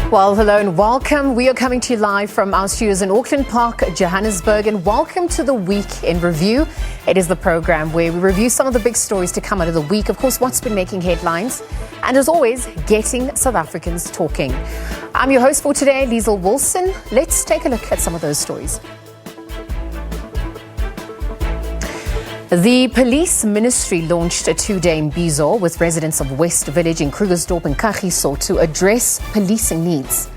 Well, hello and welcome. We are coming to you live from our studios in Auckland Park, Johannesburg, and welcome to the Week in Review. It is the program where we review some of the big stories to come out of the week. Of course, what's been making headlines, and as always, getting South Africans talking. I'm your host for today, Liesl Wilson. Let's take a look at some of those stories. The police ministry launched a two-day mbizo with residents of West Village in Krugersdorp and Kagiso to address policing needs.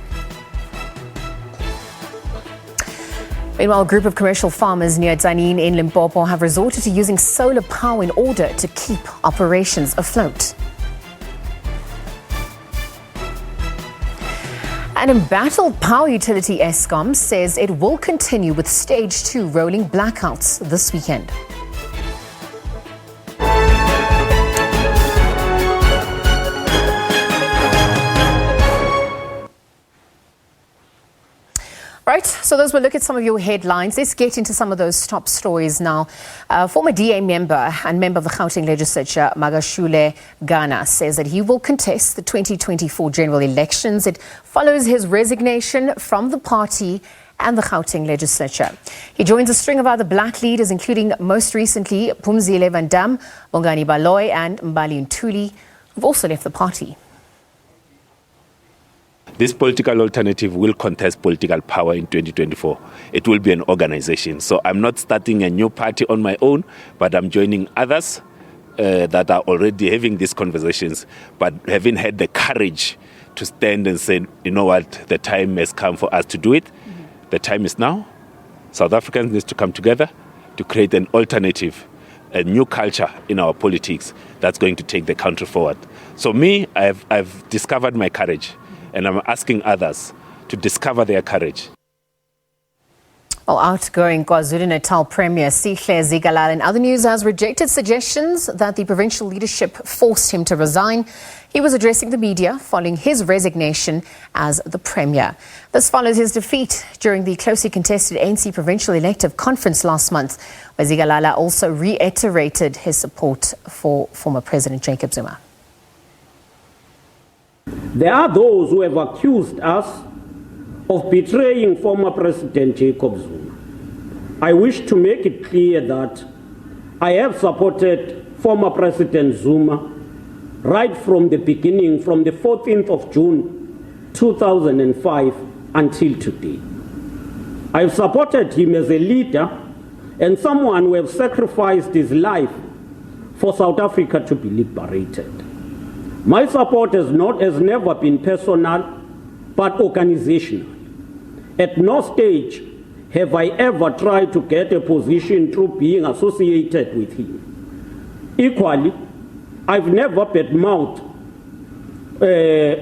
Meanwhile, a group of commercial farmers near Tzaneen in Limpopo have resorted to using solar power in order to keep operations afloat. An embattled power utility Eskom says it will continue with Stage 2 rolling blackouts this weekend. Right, so those will look at some of your headlines. Let's get into some of those top stories now. Former DA member and member of the Gauteng legislature, Magashule Ghana, says that he will contest the 2024 general elections. It follows his resignation from the party and the Gauteng legislature. He joins a string of other black leaders, including most recently Phumzile Van Dam, Bongani Baloyi and Mbali Ntuli, who've also left the party. This political alternative will contest political power in 2024. It will be an organization. So I'm not starting a new party on my own, but I'm joining others that are already having these conversations, but having had the courage to stand and say, you know what, the time has come for us to do it. The time is now. South Africans need to come together to create an alternative, a new culture in our politics that's going to take the country forward. So me, I've discovered my courage. And I'm asking others to discover their courage. Well, outgoing KwaZulu-Natal Premier Sihle Zikalala in other news has rejected suggestions that the provincial leadership forced him to resign. He was addressing the media following his resignation as the Premier. This follows his defeat during the closely contested ANC Provincial Elective Conference last month, where Zikalala also reiterated his support for former President Jacob Zuma. There are those who have accused us of betraying former President Jacob Zuma. I wish to make it clear that I have supported former President Zuma right from the beginning, from the 14th of June 2005 until today. I have supported him as a leader and someone who has sacrificed his life for South Africa to be liberated. My support has never been personal, but organizational. At no stage have I ever tried to get a position through being associated with him. Equally, I've never badmouthed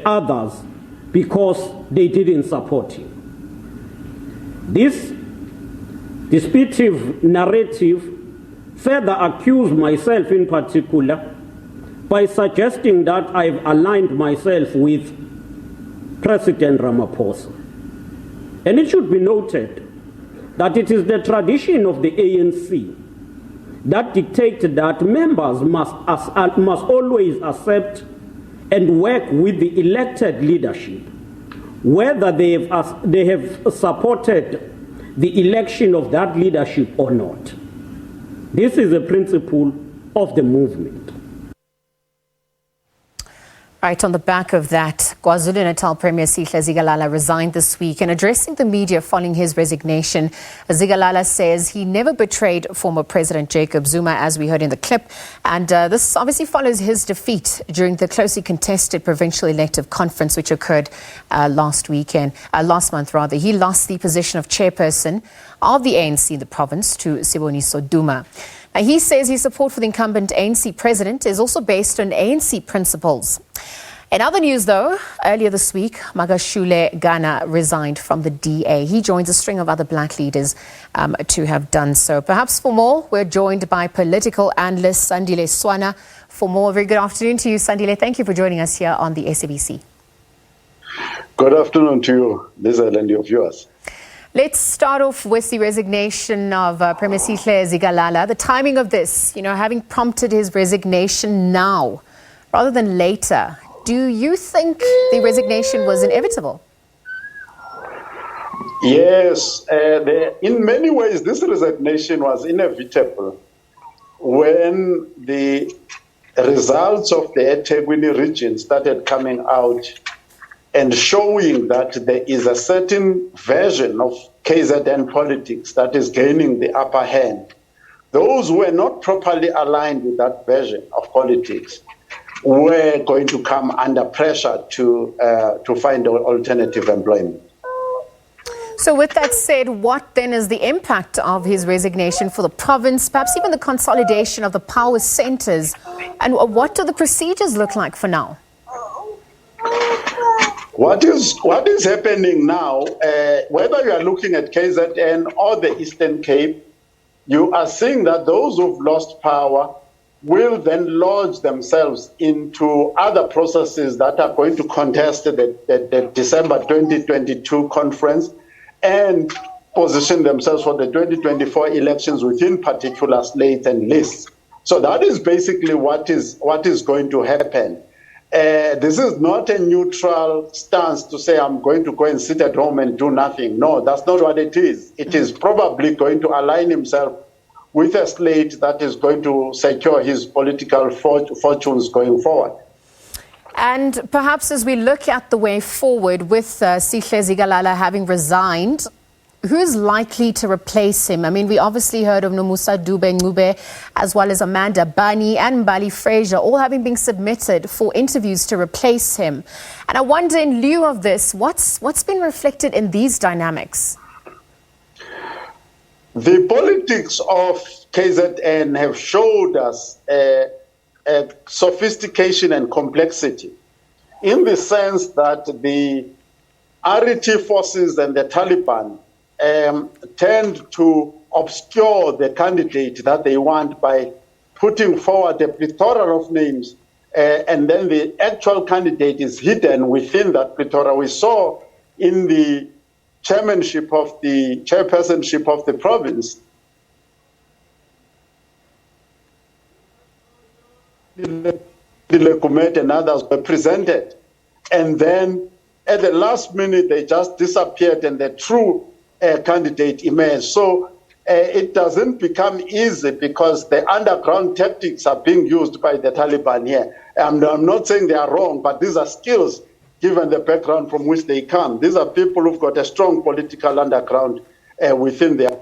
others because they didn't support him. This disputative narrative further accused myself in particular by suggesting that I've aligned myself with President Ramaphosa. And it should be noted that it is the tradition of the ANC that dictates that members must always accept and work with the elected leadership, whether they have supported the election of that leadership or not. This is a principle of the movement. Right, on the back of that, KwaZulu-Natal Premier Sihle Zikalala resigned this week, and addressing the media following his resignation, Zikalala says he never betrayed former President Jacob Zuma, as we heard in the clip, and this obviously follows his defeat during the closely contested provincial elective conference which occurred last month. He lost the position of chairperson of the ANC in the province to Siboniso Duma. He says his support for the incumbent ANC president is also based on ANC principles. In other news, though, earlier this week, Magashule Ghana resigned from the DA. He joins a string of other black leaders to have done so. Perhaps for more, we're joined by political analyst Sandile Swana. For more, very good afternoon to you, Sandile. Thank you for joining us here on the SABC. Good afternoon to you, Liesl, and your viewers. Let's start off with the resignation of Premier Sihle Zikalala. The timing of this, having prompted his resignation now rather than later, do you think the resignation was inevitable? Yes, in many ways, this resignation was inevitable when the results of the eThekwini region started coming out and showing that there is a certain version of KZN politics that is gaining the upper hand. Those who were not properly aligned with that version of politics were going to come under pressure to find alternative employment. So with that said, what then is the impact of his resignation for the province, perhaps even the consolidation of the power centers? And what do the procedures look like for now? What is happening now, whether you are looking at KZN or the Eastern Cape, you are seeing that those who've lost power will then lodge themselves into other processes that are going to contest the December 2022 conference and position themselves for the 2024 elections within particular slates and lists. So that is basically what is going to happen. This is not a neutral stance to say I'm going to go and sit at home and do nothing. No, that's not what it is. It is probably going to align himself with a slate that is going to secure his political fortunes going forward. And perhaps as we look at the way forward with Sihle Zikalala having resigned, who's likely to replace him? I mean, we obviously heard of Nomusa Dube-Ncube as well as Amanda Bani and Mbali Fraser, all having been submitted for interviews to replace him. And I wonder, in lieu of this, what's been reflected in these dynamics? The politics of KZN have showed us sophistication and complexity in the sense that the RET forces and the Taliban tend to obscure the candidate that they want by putting forward a plethora of names, and then the actual candidate is hidden within that plethora. We saw in the chairpersonship of the province, and others were presented, and then at the last minute they just disappeared and the true candidate emerged. So it doesn't become easy because the underground tactics are being used by the Taliban here. I'm not saying they are wrong, but these are skills given the background from which they come. These are people who've got a strong political underground within their...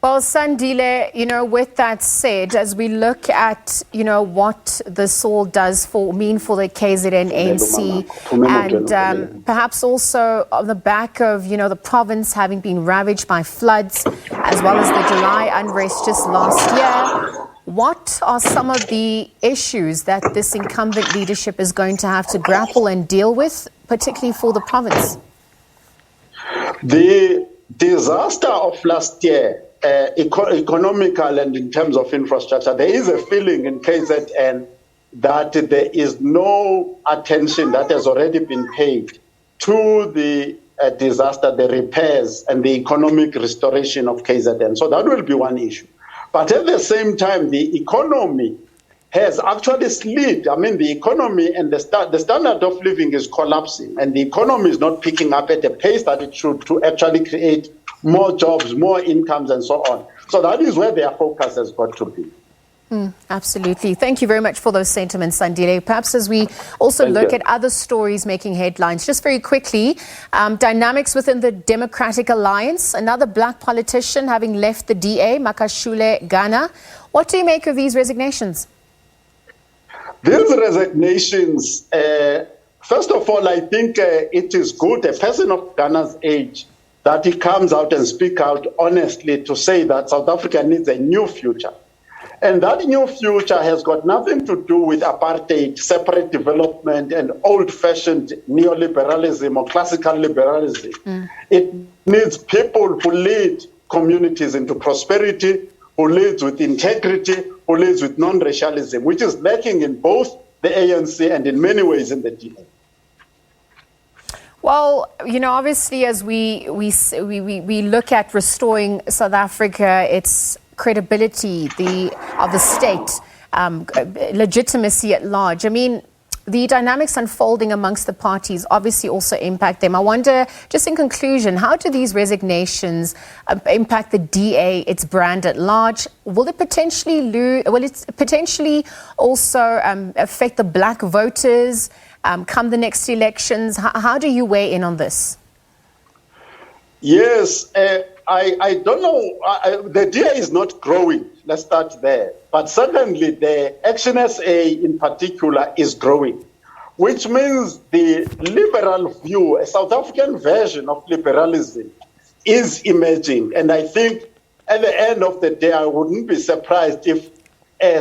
Well, Sandile, with that said, as we look at, what this all does mean for the KZN ANC, and perhaps also on the back of, the province having been ravaged by floods, as well as the July unrest just last year, what are some of the issues that this incumbent leadership is going to have to grapple and deal with, particularly for the province? The disaster of last year, economical and in terms of infrastructure, there is a feeling in KZN that there is no attention that has already been paid to the disaster, the repairs and the economic restoration of KZN. So that will be one issue. But at the same time, the economy has actually slid. I mean, the economy and the standard of living is collapsing, and the economy is not picking up at the pace that it should to actually create more jobs, more incomes, and so on. So that is where their focus has got to be. Absolutely. Thank you very much for those sentiments, Sandile. Perhaps as we also look at other stories making headlines, just very quickly, dynamics within the Democratic Alliance, another black politician having left the DA, Makashule Ghana. What do you make of these resignations? These resignations, first of all, I think it is good, a person of Ghana's age, that he comes out and speak out honestly to say that South Africa needs a new future. And that new future has got nothing to do with apartheid, separate development, and old-fashioned neoliberalism or classical liberalism. It needs people who lead communities into prosperity, who leads with integrity, who leads with non-racialism, which is lacking in both the ANC and in many ways in the DA. Well, obviously, as we look at restoring South Africa, its credibility of the state, legitimacy at large. I mean, the dynamics unfolding amongst the parties obviously also impact them. I wonder, just in conclusion, how do these resignations impact the DA, its brand at large? Will it potentially also affect the black voters come the next elections? How do you weigh in on this? Yes, I don't know. The DA is not growing. Let's start there. But certainly the Action SA in particular is growing, which means the liberal view, a South African version of liberalism, is emerging. And I think at the end of the day, I wouldn't be surprised if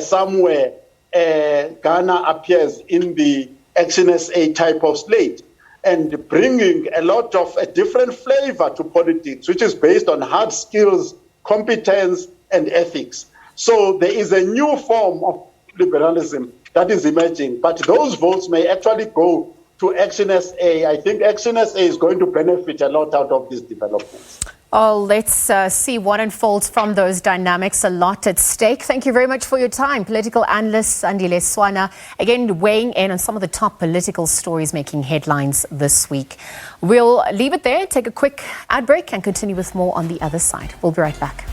somewhere Ghana appears in the Action SA type of slate, and bringing a lot of a different flavor to politics, which is based on hard skills, competence, and ethics. So there is a new form of liberalism that is emerging, but those votes may actually go to Action SA. I think Action SA is going to benefit a lot out of these developments. Oh, let's see what unfolds from those dynamics. A lot at stake. Thank you very much for your time. Political analyst Andile Swana, again weighing in on some of the top political stories making headlines this week. We'll leave it there, take a quick ad break and continue with more on the other side. We'll be right back.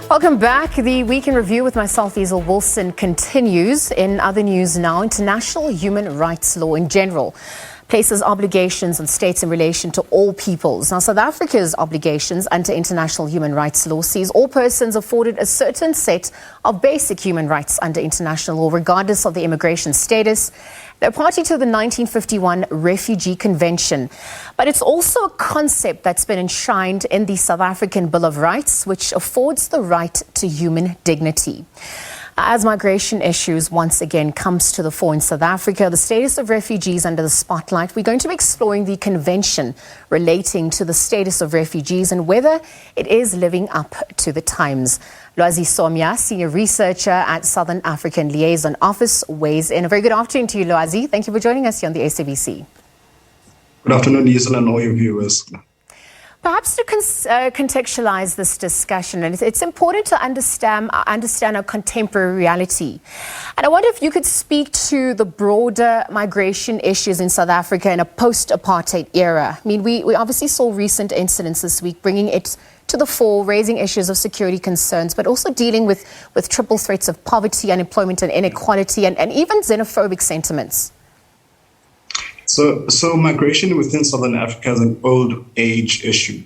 Welcome back. The Week in Review with myself, Isel Wilson, continues. In other news now, international human rights law in general places obligations on states in relation to all peoples. Now, South Africa's obligations under international human rights law sees all persons afforded a certain set of basic human rights under international law, regardless of their immigration status. They're party to the 1951 Refugee Convention. But it's also a concept that's been enshrined in the South African Bill of Rights, which affords the right to human dignity. As migration issues once again comes to the fore in South Africa, the status of refugees under the spotlight, we're going to be exploring the convention relating to the status of refugees and whether it is living up to the times. Lwazi Somya, senior researcher at Southern African Liaison Office, weighs in. A very good afternoon to you, Lwazi. Thank you for joining us here on the SABC. Good afternoon, Isla, and all your viewers. Perhaps to contextualize this discussion, and it's important to understand our contemporary reality. And I wonder if you could speak to the broader migration issues in South Africa in a post-apartheid era. I mean, we obviously saw recent incidents this week bringing it to the fore, raising issues of security concerns, but also dealing with triple threats of poverty, unemployment and inequality, and even xenophobic sentiments. So migration within Southern Africa is an old age issue,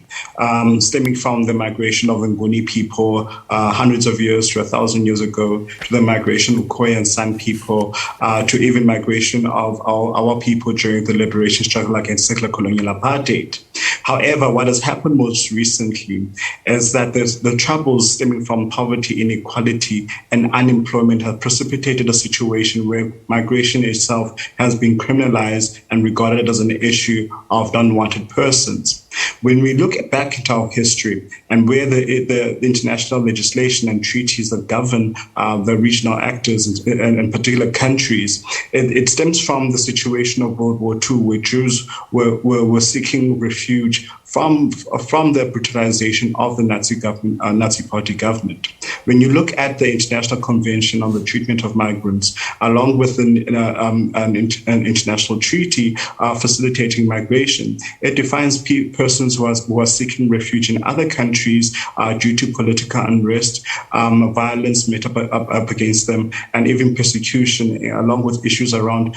stemming from the migration of the Nguni people hundreds of years to 1,000 years ago, to the migration of Khoi and San people, to even migration of our people during the liberation struggle against settler colonial apartheid. However, what has happened most recently is that the troubles stemming from poverty, inequality, and unemployment have precipitated a situation where migration itself has been criminalized and regarded as an issue of unwanted persons. When we look back into our history and where the international legislation and treaties that govern the regional actors in particular countries, it stems from the situation of World War II, where Jews were seeking refuge from the brutalization of the Nazi Party government. When you look at the International Convention on the Treatment of Migrants, along with an international treaty facilitating migration, it defines persons who are seeking refuge in other countries due to political unrest, violence met up against them, and even persecution, along with issues around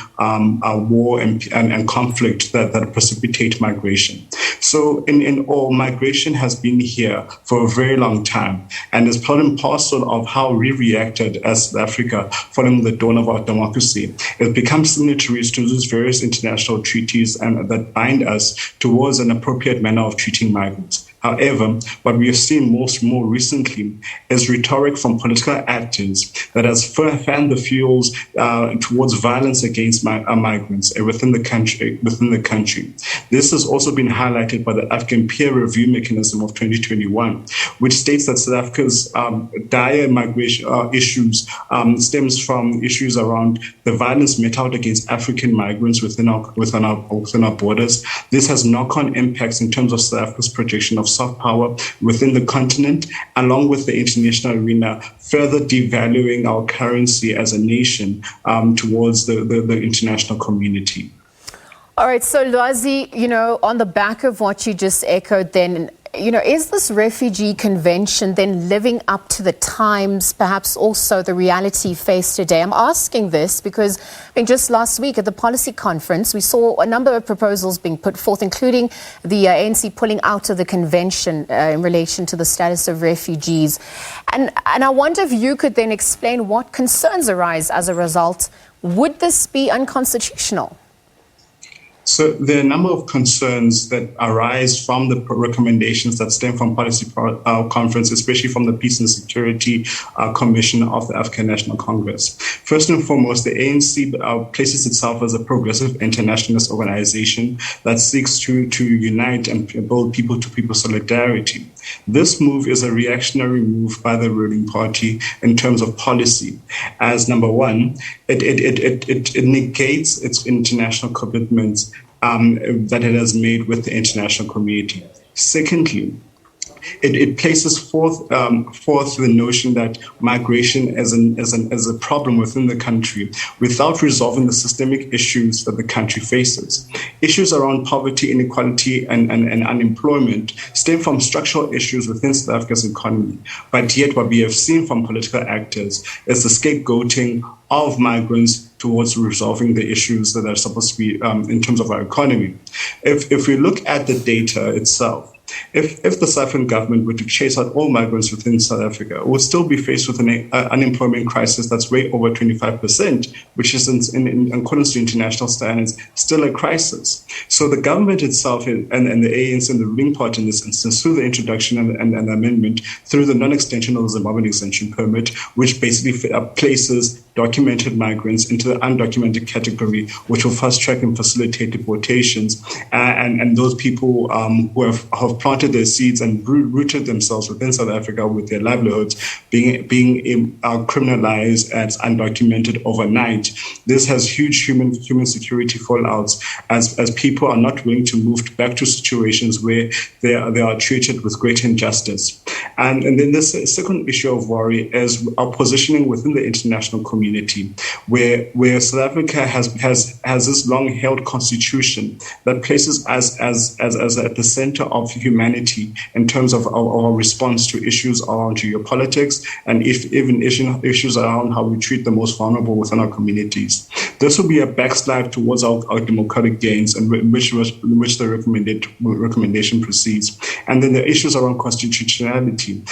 war and conflict that precipitate migration. So in all, migration has been here for a very long time and is part and parcel of how we reacted as South Africa following the dawn of our democracy. It becomes signatories to these various international treaties and that bind us towards an appropriate manner of treating migrants. However, what we have seen more recently is rhetoric from political actors that has fanned the fuels towards violence against migrants within the country. This has also been highlighted by the African Peer Review Mechanism of 2021, which states that South Africa's dire migration issues stems from issues around the violence meted out against African migrants within our borders. This has knock-on impacts in terms of South Africa's projection of soft power within the continent, along with the international arena, further devaluing our currency as a nation towards the international community. All right, so Lwazi, on the back of what you just echoed then, is this refugee convention then living up to the times, perhaps also the reality faced today? I'm asking this because just last week at the policy conference, we saw a number of proposals being put forth, including the ANC pulling out of the convention in relation to the status of refugees. And I wonder if you could then explain what concerns arise as a result. Would this be unconstitutional? So there are a number of concerns that arise from the recommendations that stem from policy conference, especially from the Peace and Security Commission of the African National Congress. First and foremost, the ANC places itself as a progressive internationalist organization that seeks to unite and build people-to-people solidarity. This move is a reactionary move by the ruling party in terms of policy. As number one, it negates its international commitments that it has made with the international community. Secondly, it places forth the notion that migration is a problem within the country without resolving the systemic issues that the country faces. Issues around poverty, inequality, and unemployment stem from structural issues within South Africa's economy. But yet what we have seen from political actors is the scapegoating of migrants towards resolving the issues that are supposed to be in terms of our economy. If we look at the data itself, if the South African government were to chase out all migrants within South Africa, we would still be faced with an unemployment crisis that's way over 25%, which is in accordance to international standards, still a crisis. So the government itself and the ANC and the ruling party in this instance, through the introduction and amendment, through the non-extension of the Zimbabwean extension permit, which basically places documented migrants into the undocumented category, which will fast track and facilitate deportations, and those people who have planted their seeds and rooted themselves within South Africa with their livelihoods being criminalized as undocumented overnight. This has huge human security fallouts as people are not willing to move back to situations where they are treated with great injustice. And then the second issue of worry is our positioning within the international community, where South Africa has this long-held constitution that places us as at the center of humanity in terms of our response to issues around geopolitics and even issues around how we treat the most vulnerable within our communities. This will be a backslide towards our democratic gains, in which the recommendation proceeds. And then the issues around constitutionality.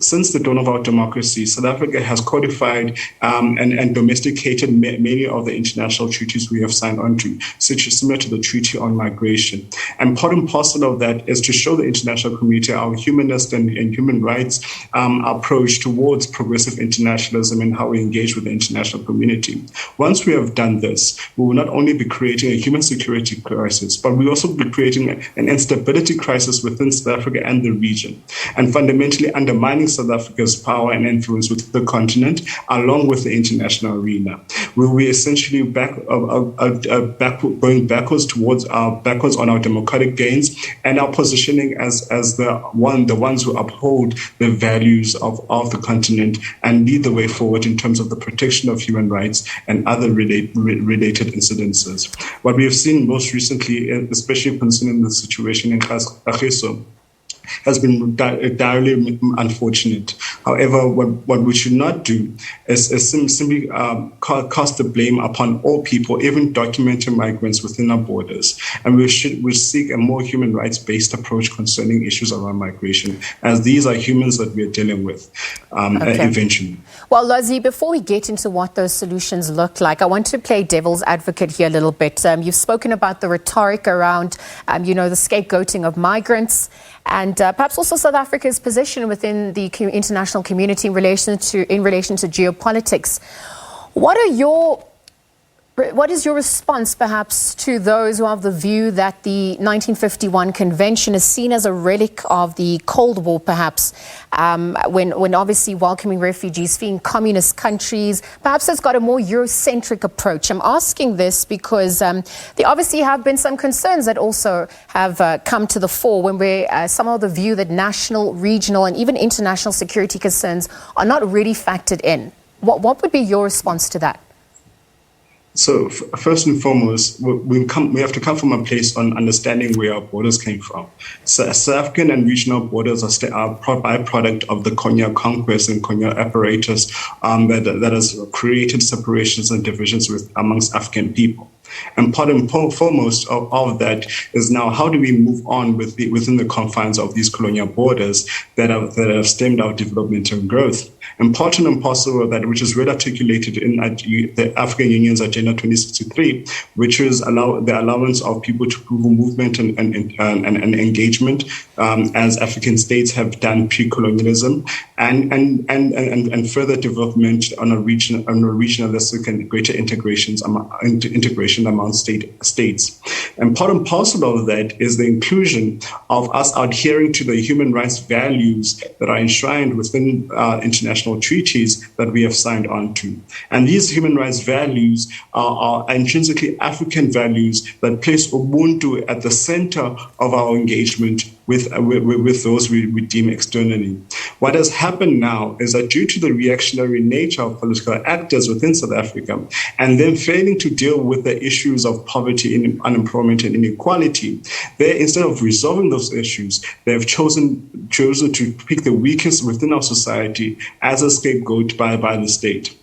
Since the dawn of our democracy, South Africa has codified and domesticated many of the international treaties we have signed onto, similar to the Treaty on Migration. And part and parcel of that is to show the international community our humanist and human rights approach towards progressive internationalism and how we engage with the international community. Once we have done this, we will not only be creating a human security crisis, but we will also be creating an instability crisis within South Africa and the region, and fundamentally undermining South Africa's power and influence within the continent, along with the international arena. We will be essentially going backwards on our democratic gains and our positioning as the ones who uphold the values of the continent and lead the way forward in terms of the protection of human rights and other related incidences. What we have seen most recently, especially concerning the situation in Kagiso, has been direly unfortunate. However, what we should not do is simply cast the blame upon all people, even documented migrants within our borders. And we seek a more human rights-based approach concerning issues around migration, as these are humans that we are dealing with eventually. Well, Lwazi, before we get into what those solutions look like, I want to play devil's advocate here a little bit. You've spoken about the rhetoric around, the scapegoating of migrants and perhaps also South Africa's position within the international community in relation to geopolitics. What is your response, perhaps, to those who have the view that the 1951 convention is seen as a relic of the Cold War, perhaps, when obviously welcoming refugees, fleeing communist countries, perhaps it's got a more Eurocentric approach? I'm asking this because there obviously have been some concerns that also have come to the fore when some of the view that national, regional, and even international security concerns are not really factored in. What would be your response to that? So first and foremost, we have to come from a place on understanding where our borders came from. So South African and regional borders are a byproduct of the colonial conquest and colonial apparatus that has created separations and divisions amongst African people. And part and foremost of that is now, how do we move on within the confines of these colonial borders that have stemmed our development and growth? And part and parcel of that, which is well articulated in the African Union's Agenda 2063, which is the allowance of people to prove movement and engagement, as African states have done pre-colonialism, and further development on a regionalistic and greater integration among states. And part and parcel of that is the inclusion of us adhering to the human rights values that are enshrined within international treaties that we have signed on to. And these human rights values are intrinsically African values that place Ubuntu at the center of our engagement with those we deem externally. What has happened now is that due to the reactionary nature of political actors within South Africa, and then failing to deal with the issues of poverty, unemployment, and inequality, instead of resolving those issues, they have chosen to pick the weakest within our society as a scapegoat by the state.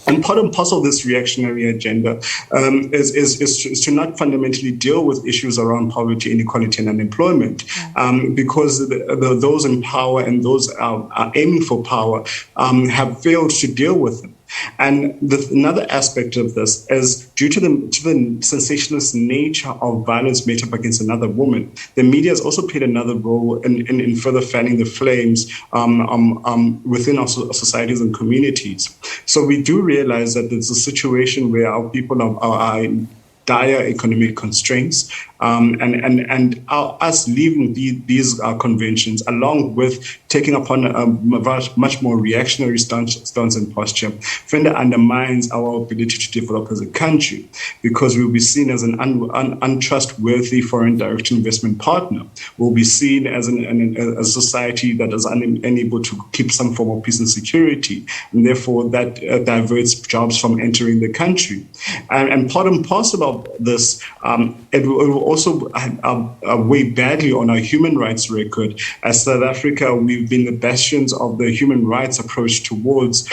And part and parcel of this reactionary agenda is to not fundamentally deal with issues around poverty, inequality, and unemployment, because those in power and those are aiming for power have failed to deal with them. And another aspect of this is due to the sensationalist nature of violence made up against another woman, the media has also played another role in further fanning the flames within our societies and communities. So we do realize that there's a situation where our people are in dire economic constraints, and us leaving these conventions, along with taking upon a much more reactionary stance and posture, further undermines our ability to develop as a country, because we'll be seen as an untrustworthy foreign direct investment partner. We'll be seen as a society that is unable to keep some form of peace and security, and therefore that diverts jobs from entering the country. And part and parcel of this, it will also weigh badly on our human rights record. As South Africa, we've been the bastions of the human rights approach towards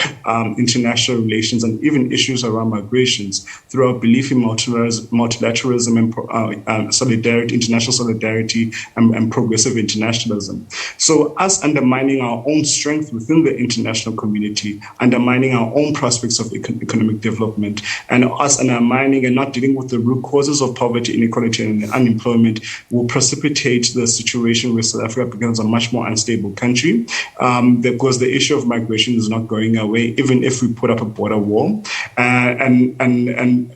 international relations and even issues around migrations through our belief in multilateralism and solidarity, international solidarity, and progressive internationalism. So us undermining our own strength within the international community, undermining our own prospects of economic development, and us undermining and not dealing with the root causes of poverty, inequality, and unemployment will precipitate the situation where South Africa becomes a much more unstable country, because the issue of migration is not going away, even if we put up a border wall and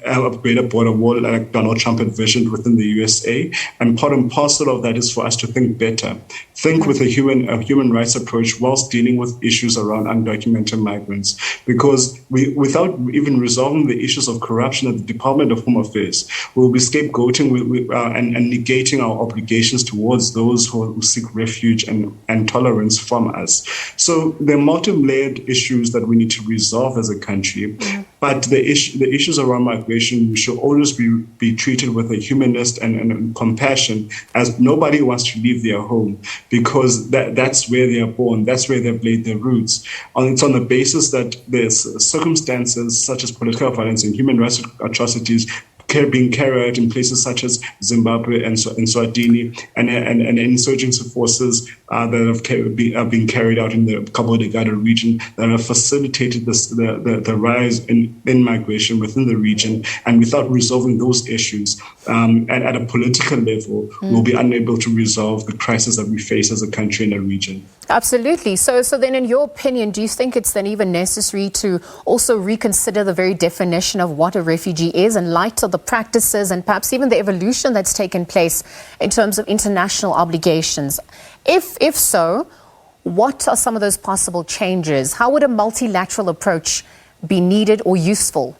upgrade a border wall like Donald Trump envisioned within the USA. And part and parcel of that is for us to think better, think with a human rights approach whilst dealing with issues around undocumented migrants, because without even resolving the issues of corruption at the Department of Home Affairs, we'll be scapegoating and negating our obligations towards those who seek refuge and tolerance from us. So there are multi-layered issues that we need to resolve as a country. But the issues around migration should always be treated with a humanist and compassion, as nobody wants to leave their home, because that's where they are born, that's where they've laid their roots. It's on the basis that there's circumstances such as political violence and human rights atrocities being carried out in places such as Zimbabwe and Swatini, and insurgency forces that have been carried out in the Cabo Delgado region that have facilitated the rise in migration within the region. And without resolving those issues, and at a political level, we'll be unable to resolve the crisis that we face as a country in the region. Absolutely. So then, in your opinion, do you think it's then even necessary to also reconsider the very definition of what a refugee is in light of the practices and perhaps even the evolution that's taken place in terms of international obligations? If so, what are some of those possible changes? How would a multilateral approach be needed or useful?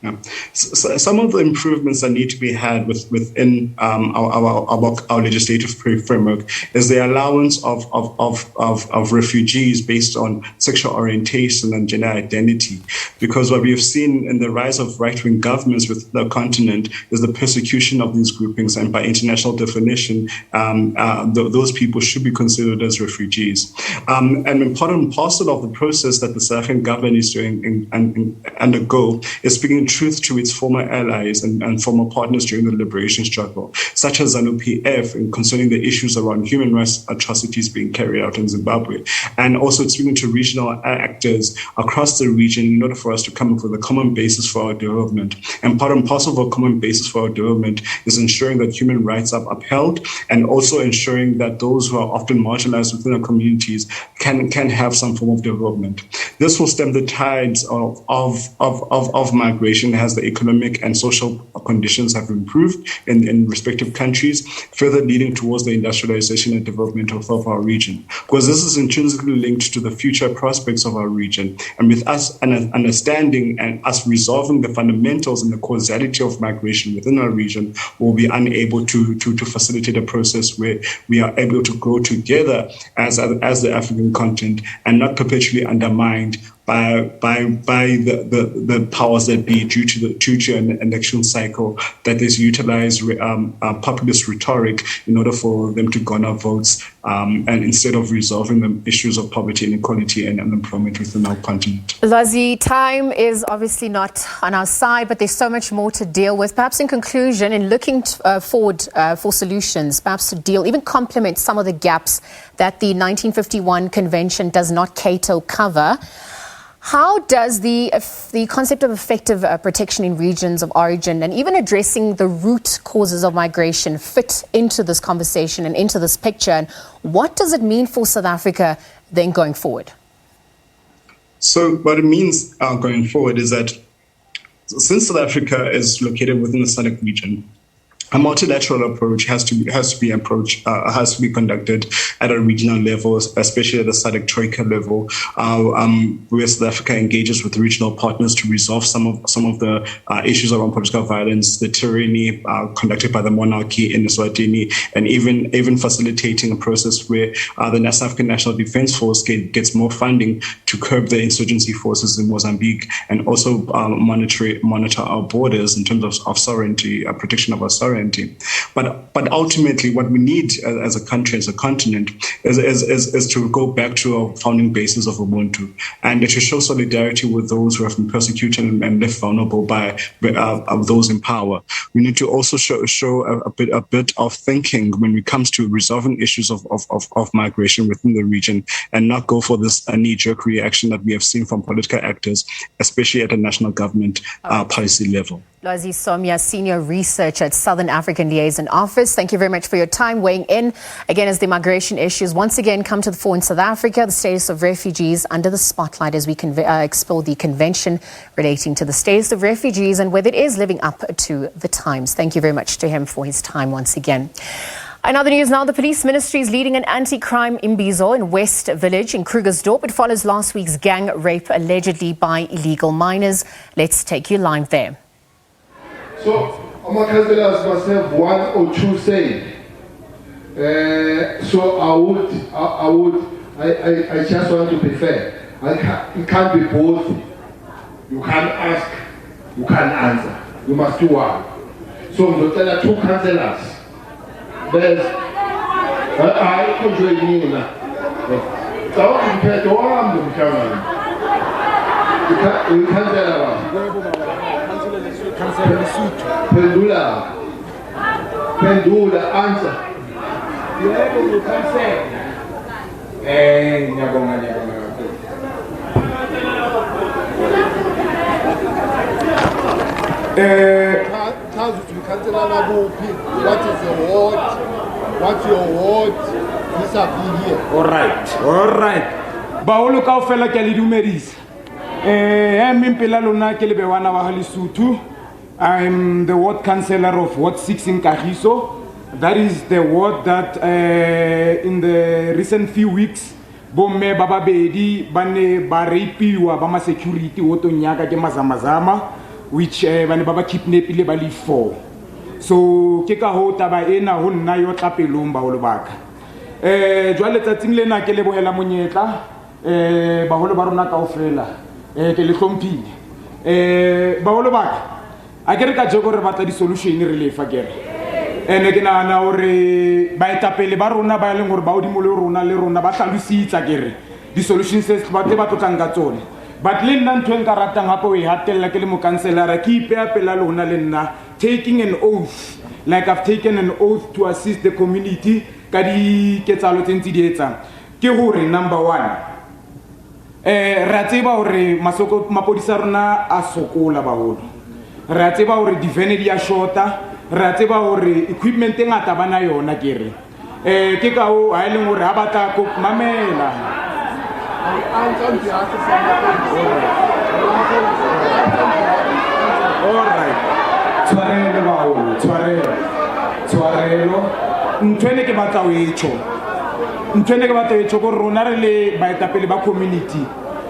Yeah. So some of the improvements that need to be had within our legislative framework is the allowance of refugees based on sexual orientation and gender identity. Because what we have seen in the rise of right-wing governments with the continent is the persecution of these groupings, and by international definition, those people should be considered as refugees. An important parcel of the process that the South African government is doing and undergo is speaking truth to its former allies and former partners during the liberation struggle, such as ZANU-PF, concerning the issues around human rights atrocities being carried out in Zimbabwe, and also speaking to regional actors across the region in order for us to come up with a common basis for our development. And part and parcel of a common basis for our development is ensuring that human rights are upheld, and also ensuring that those who are often marginalized within our communities can have some form of development. This will stem the tides of migration as the economic and social conditions have improved in respective countries, further leading towards the industrialization and development of our region. Because this is intrinsically linked to the future prospects of our region. And with us understanding and us resolving the fundamentals and the causality of migration within our region, we'll be unable to facilitate a process where we are able to grow together as the African continent and not perpetually undermined by the powers that be due to an election cycle that is utilized populist rhetoric in order for them to garner votes, and instead of resolving the issues of poverty, inequality, and unemployment within our continent. Lazi, time is obviously not on our side, but there's so much more to deal with. Perhaps in conclusion, in looking forward for solutions, perhaps to deal, even complement some of the gaps that the 1951 convention does not cater or cover, how does the concept of effective protection in regions of origin and even addressing the root causes of migration fit into this conversation and into this picture? And what does it mean for South Africa then going forward? So what it means going forward is that since South Africa is located within the SADC region, a multilateral approach has to be conducted at a regional level, especially at the SADC Troika level, where South Africa engages with regional partners to resolve some of the issues around political violence, the tyranny conducted by the monarchy in Eswatini, and even facilitating a process where the South African National Defence Force gets more funding to curb the insurgency forces in Mozambique, and also monitor our borders in terms of sovereignty, protection of our sovereignty. But ultimately, what we need as a country, as a continent, is to go back to our founding basis of Ubuntu, and to show solidarity with those who have been persecuted and left vulnerable by those in power. We need to also show a bit of thinking when it comes to resolving issues of migration within the region, and not go for this knee-jerk reaction that we have seen from political actors, especially at the national government policy level. Lazi Somya, Senior Researcher at Southern African Liaison Office. Thank you very much for your time weighing in. Again, as the migration issues once again come to the fore in South Africa, the status of refugees under the spotlight as we explore the convention relating to the status of refugees and whether it is living up to the times. Thank you very much to him for his time once again. In other news now, the police ministry is leading an anti-crime imbizo in West Village in Krugersdorp. It follows last week's gang rape allegedly by illegal miners. Let's take you live there. So, Former councillors must have one or two say. So I just want to be fair. It can't be both. You can't ask, you can't answer. You must do one. So there are two councillors. There's I control you now. So you can't do one. You can't tell about. Pendula, answer. You can say. What is your word? What's your word? Disagree here. All right. Baolo kaofela ke le dumedisa. Mimpela lona ke le bewana wa Lesotho. I'm the ward councillor of Ward 6 in Kagiso. That is the ward that in the recent few weeks bomme baba bedi bane ba rapiwa ba ma security woto nyaka ke mazamazama which bane baba kidnapile ba le 4. So ke ka ho taba ena ho nna yo tlapelong ba ho lebaka jwale tsatsing lena ke le boela monyetla ba ho le ba rona kaofela ke le hlomphile ba ho lebaka a ke re ka jeko re batla di solution re le fa kere ene ke nana hore ba etapele ba rona ba leng hore ba odimo le rona ba hlalositsa kere di solutions se ba te ba tlotlang ka tsone but le nna ntwe nka ratang hape o e hatella ke le mo councillor ke ipea pela lona le nna taking an oath like I've taken an oath to assist the community ka di ketsalo tse ntse di etsang ke hore number 1 ra tseba hore masoko mapodisa rona a sokola baholo ra tseba hore divene di a shota ra tseba hore equipment e ngata bana yona kere ke ka o a ile hore ha batla ko mamela all right tshwarelo baholo tshwarelo ntwene ke batla o etso go rona re le baetapele ba community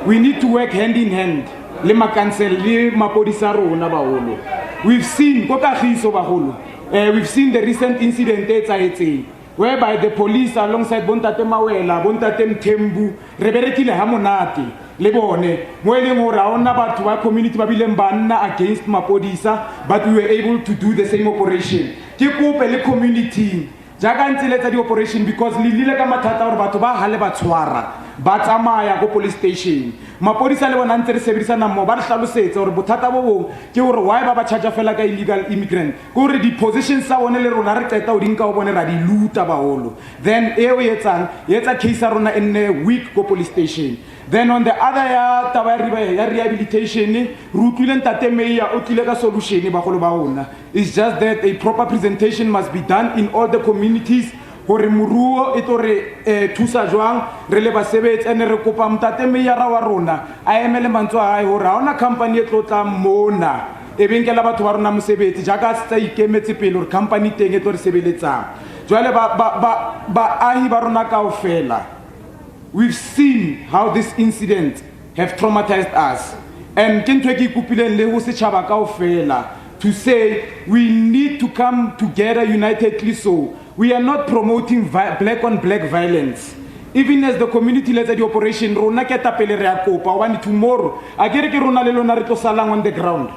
we need to work hand in hand le makansel le mapodisa rona baholo. We've seen we've seen the recent incident etsahetseng whereby the police alongside Bontate Mawela, Bontate Mthembu re berekile ha monate le bone mo eleng hore ha ona batho ba community ba bileng banna against mapodisa but we were able to do the same operation ke kope le community jaaka ntse di operation because le lile ka mathata hore batho ba hale ba tshwara ba tsamaya go police station mapodisa le bona ntse re sebedisana mo ba re hlalosetsa hore bothata bo bong ke hore why ba charge fela ka illegal immigrant go re di positions sa bone le rona re qeta o dinka o bone ra di luta baholo then e o etsa case rona in a week go police station then on the other ya taba ya rehabilitation rutlile ntate meya o tlile ka solution baholo ba ona it's just that a proper presentation must be done in all the communities hore muruo e tore thusa jwang re le basebetsi ene re kopa mtate meya ra wa rona a emele mantswe a hae hore ha ona company e tlotla mona e benkela batho ba rona mosebetsi jaaka tsa ikemetse pele hore company teng e tlo re sebeletsang jwale ba ahi ba rona kaofela. We've seen how this incident have traumatized us and ke ntwe ke ikupileng le ho setjhaba kaofela to say we need to come together unitedly. So we are not promoting black on black violence. Even as the community led the operation, rona ke tapele re a kopa hobane tomorrow a ke re ke rona le lona re tlo salang on the ground.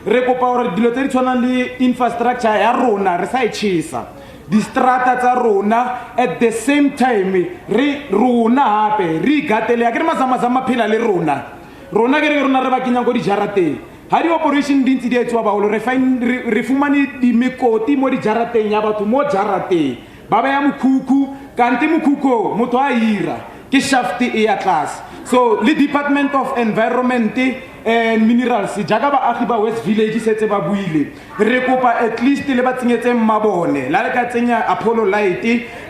Re kopa hore dilo tse di tshwanang le infrastructure ya rona re sa e tshisa. Di strata tsa rona at the same time rona hape re gatele a ke re mazama phela le rona ke re rona re ba kenya go di jarateng ha di operation di ntse di etswa baholo re fumane di mekoti mo di jarateng ya batho mo jarateng ba ba ya mokhukhu kanti mokhuko motho a ira ke shaft e ya class. So le Department of Environment and Minerals jaga ba agi ba West Village setse ba buile re kopa at least le ba tsenyetse mabone la le ka tsenya Apollo light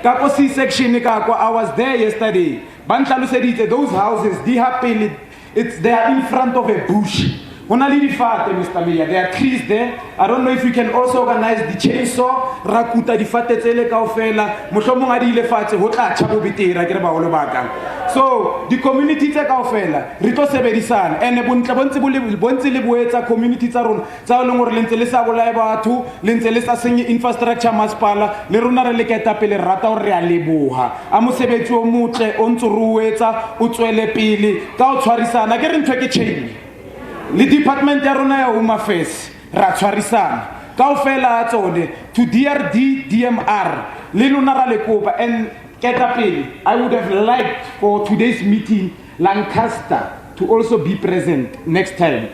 ka ko C section ka kwa I was there yesterday ban tlaloseditse those houses they are in front of a bush Mr. Mayor. There are trees there. I don't know if we can also organize the chainsaw. Rakuta di fate tsele kaofela. Mohlomong a di ile fatshe ho tla tjha bo betera ke re ba ho le bakang. So the community tse kaofela re tlo sebedisana ene bontle bontse le boetsa community tsa rona tsa o leng gore le ntse le sa bolae batho le ntse le sa senye infrastructure masepala le rona re le keta pele rata gore re a leboha a mosebetsi o motle o ntse re etsa o tswele pele ka o tshwarisana ke re ntwe ke chain le department ya rona ya home affairs ra tshwarisana kaofela a tsone to DRD DMR le lona ra le kopa and I would have liked for today's meeting Lancaster to also be present next time.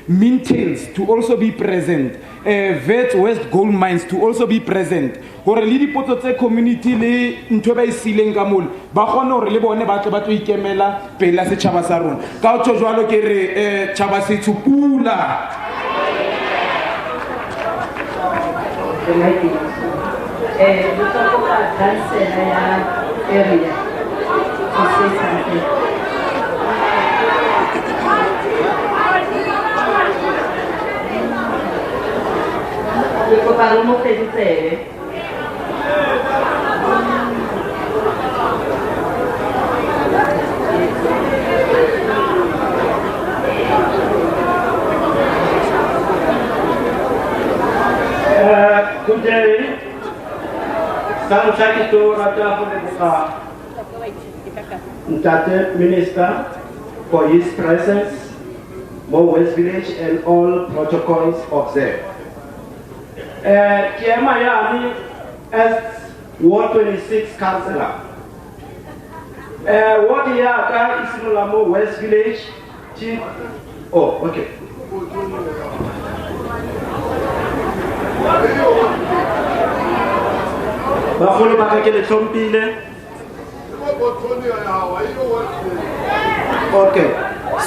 Mintails to also be present. Vets West Gold Mines to also be present. Hore le dipoto tse community le ntwe ba isileng ka mole ba gone hore le bone ba tle ba tlo ikemela pela setšhaba sa rona ka o tlo jwalo ke re tšhaba se tshupula. Area to say something. Good day. Untitled Minister for his presence, Mo West Village, and all protocols observed. Kiamayami as Ward 26 Councillor. Ward Yaka is Mo West Village. Oh, okay. Bagolo ba ka ke le tlompile. Okay,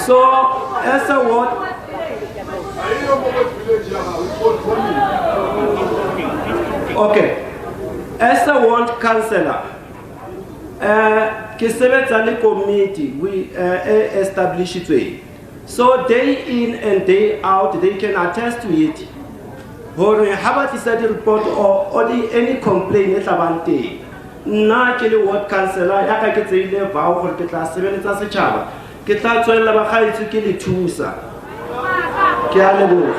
so as a ward, okay, as a ward councillor, ke sebetsa le committee we establish it. So day in and day out, they can attest to it. Hore ha ba tlisa di report or any complaint e tlabante. Nna ke le ward councillor ya ka ke tseile vao gore ke tla sebeletsa setšhaba ke tla tswela ba gaetso ke le thusa ke a leboga.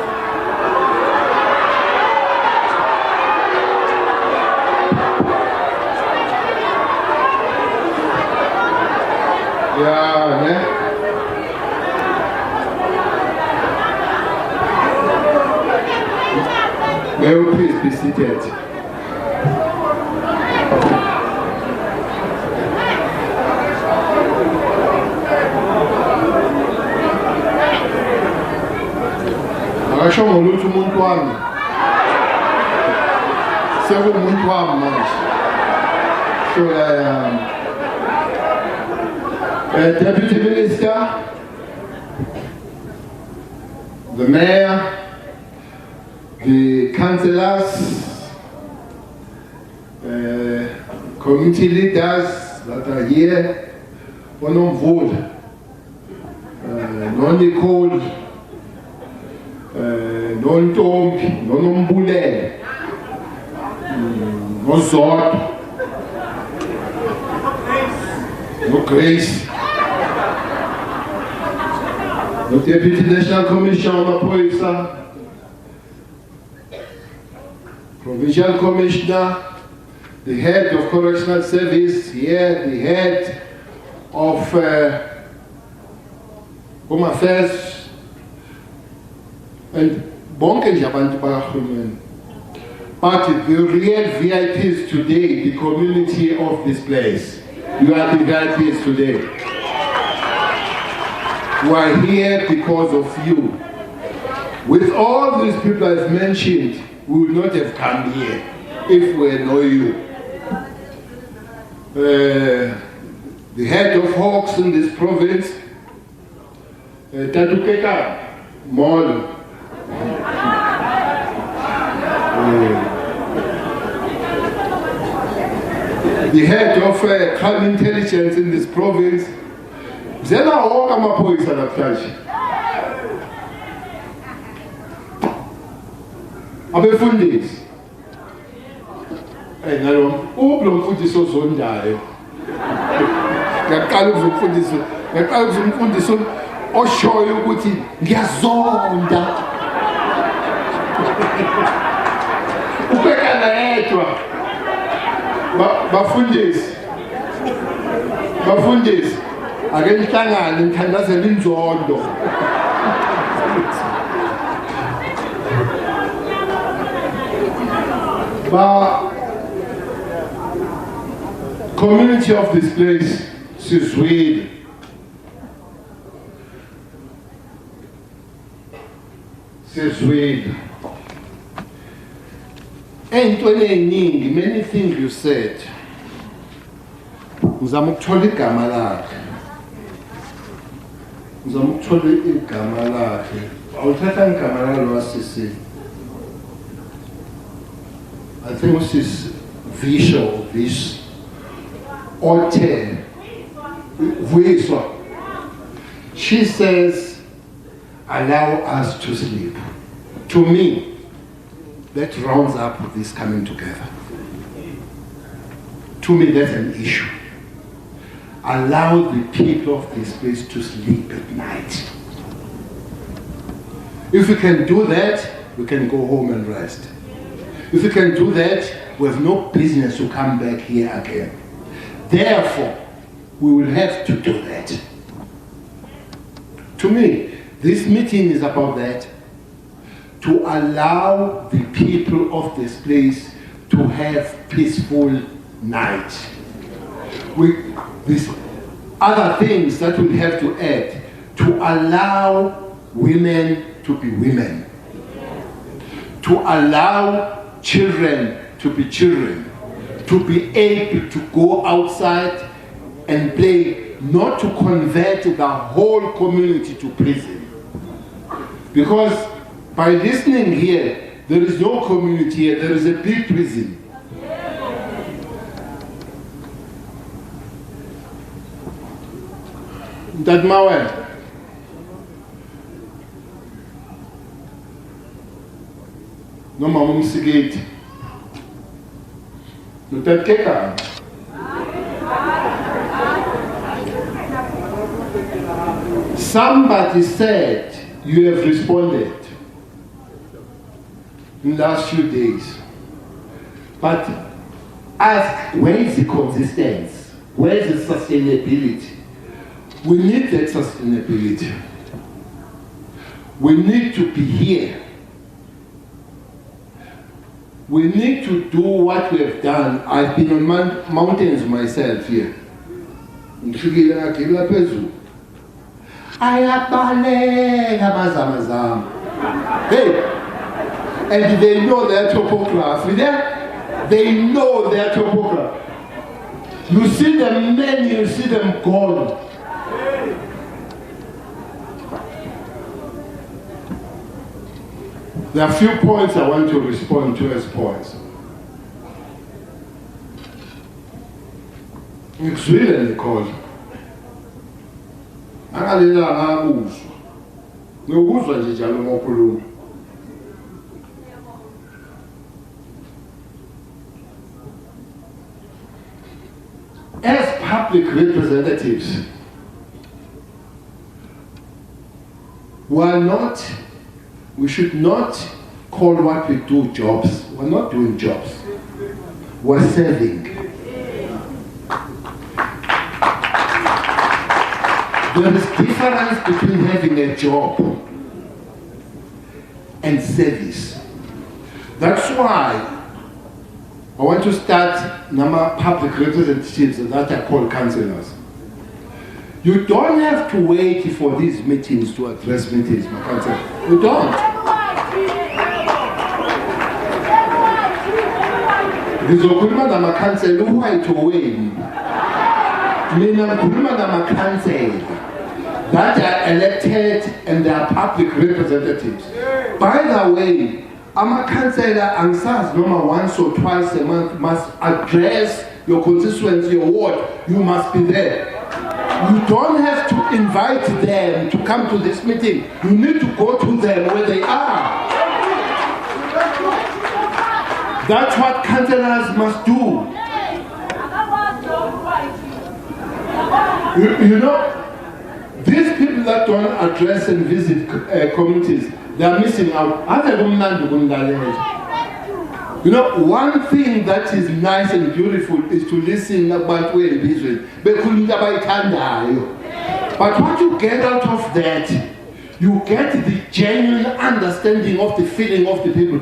May you please be seated. Akasho ngolutho umuntu wami. Sekumuntu wami manje. So Deputy Minister, the Mayor, the councillors, community leaders that are here, Onomvula, Non-Nicole, Non-Tombi, Non-Mbulele, No-Zod, No-Grace, the Deputy National Commissioner of Police, Provincial Commissioner, the head of Correctional Service here, the head of Home Affairs, and bonke nje abantu bakahulumeni. But the real VIPs today, the community of this place, you are the VIPs today. We are here because of you. With all these people I've mentioned, we would not have come here if we know you. The head of Hawks in this province, Tatukeka Molo. The head of crime intelligence in this province, Zena Hawk Amapoisa Laptaji. abefundisi nalo lo mfundisi ozondayo ngiyaqala ukuza umfundisi oshoyo ukuthi ngiyazonda ubhekana yedwa bafundisi ake nihlangane nithandazele inzondo community of this place sizwile ey'ntweni ey'ningi, many things you said ngizama ukuthola igama lakhe awuthatha igama lalo wasisi I think this is visual this Othe Vuyiswa. She says, allow us to sleep. To me, that rounds up this coming together. To me, that's an issue. Allow the people of this place to sleep at night. If we can do that, we can go home and rest. If we can do that, we have no business to come back here again. Therefore, we will have to do that. To me, this meeting is about that. To allow the people of this place to have peaceful night. These other things that we have to add. To allow women to be women. To allow children to be children. To be able to go outside and play, not to convert the whole community to prison. Because by listening here, there is no community here, there is a big prison. That Mawel. No mama msigeti. No tatkeka. Somebody said you have responded in the last few days. But ask, where is the consistency? Where is the sustainability? We need that sustainability. We need to be here. We need to do what we have done. I've been on mountains myself here. Hey, and they know their topography. They know their topography. You see them men, you see them gone. There are a few points I want to respond to as points. Ngizwile Nicole. Angalela ngakuzwa. Ngiyokuzwa nje njalo ngokhuluma. As public representatives, we should not call what we do jobs. We're not doing jobs. We're serving. There is difference between having a job and service. That's why I want to start number public representatives that I call councillors. You don't have to wait for these meetings to address meetings, my councillor. You don't. Ngizokhuluma namakhansela uwhite wenu. Mina ngikhuluma namakhansela that are elected and they are public representatives. By the way, amakhansela angisazi noma once or twice a month must address your constituency, your ward. You must be there. You don't have to invite them to come to this meeting. You need to go to them where they are. That's what councillors must do. You know, these people that don't address and visit communities, they are missing out. You know, one thing that is nice and beautiful is to listen about where it is. But what you get out of that, you get the genuine understanding of the feeling of the people.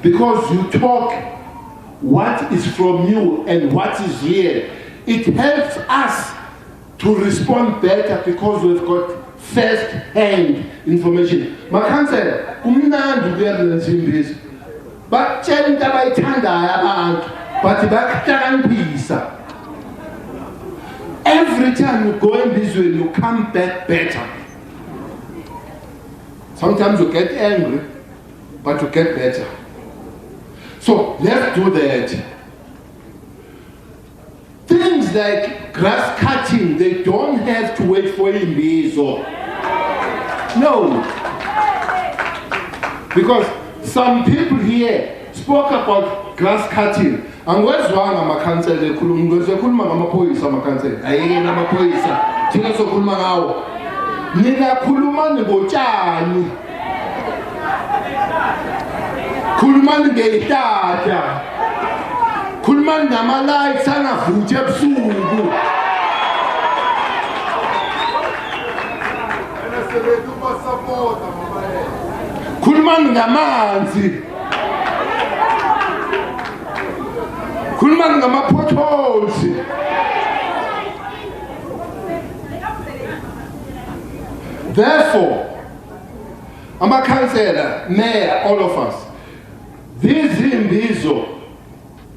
Because you talk what is from you and what is here. It helps us to respond better because we've got first-hand information. Makhansela, kumnandi ukuyabona isimbizo. Batshela into abayithandayo abantu, but bakuhlakaniphisa. Every time you go in this way, you come back better. Sometimes you get angry, but you get better. So let's do that. Things like grass cutting, they don't have to wait for imbizo. No. Because some people here spoke about grass cutting. And where's one of my council? They kuluma ngamapoyisa amakhansela. Ayeke namapoyisa. Thina sokhuluma ngawo. Nina khuluma ngotshani. Khulumani ngeyihlahla. Khulumani ngama-lights angavuthi ebusuku. Khulumani ngamanzi. Khulumani ngama-potholes. Therefore, amakhansela, mayor, all of us, this imbizo